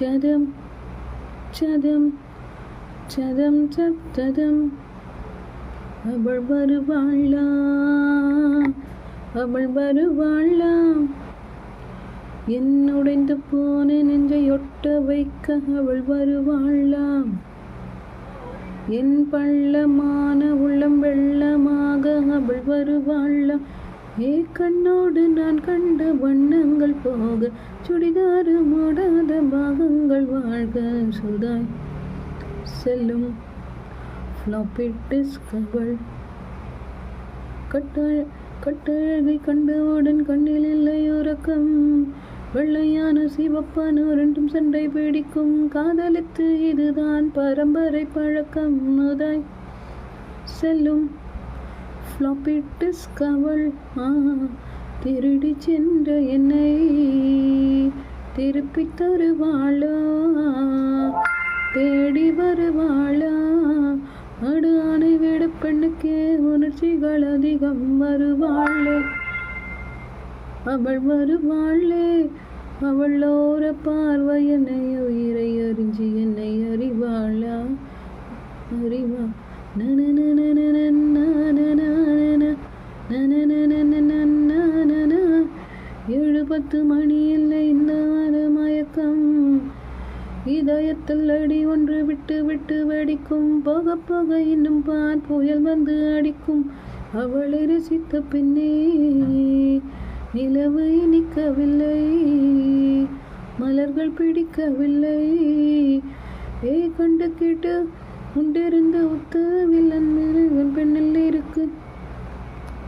சதம் சதம் சதம் சதம் அவள் வருவாளா, அவள் வருவாளா, என்னுடைந்து போன நெஞ்சை ஒட்ட வைக்க அவள் வருவாளாம். என் பள்ளமான உள்ளம் வெள்ளமாக அவள் வருவாளாம். ஏ கண்ணோடு நான் கண்ட வண்ணங்கள் போக, சுடிதாறு மூடாத பாகங்கள் வாழ்க. சுதாய் செல்லும் ஃப்ளாப்பி டிஸ்க் அவள். கட்டழகை கண்டவுடன் கண்ணில் இல்லை உறக்கம். வெள்ளையான சிவப்பான ரெண்டும் சண்டை பிடிக்கும். காதலித்து இதுதான் பரம்பரை பழக்கம். உதாய் செல்லும் ஃப்ளாப்பி டிஸ்க் அவள். திருடி சென்ற என்னை திருப்பி தருவாளா, தேடி வருவாளா. அடு ஆணை விட பெண்ணுக்கே உணர்ச்சிகள் அதிகம். வருவாளே, அவள் வருவாளே, அவள் ஓர பார்வை என்னை உயிரை அறிஞ்சி என்னை அறிவாளா, அறிவா. ஏழு 10 மணி இல்லை இந்த மயக்கம். இதயத்தில் அடி ஒன்று விட்டு விட்டு வெடிக்கும். போக போக இன்னும் பார் புயல் வந்து அடிக்கும். அவளை ரசித்த பின்னே நிலவு இனிக்கவில்லை, மலர்கள் பிடிக்கவில்லை. கண்டு கேட்டு உண்டிருந்த உத்து வில்லன் பெண்ணில் இருக்கு.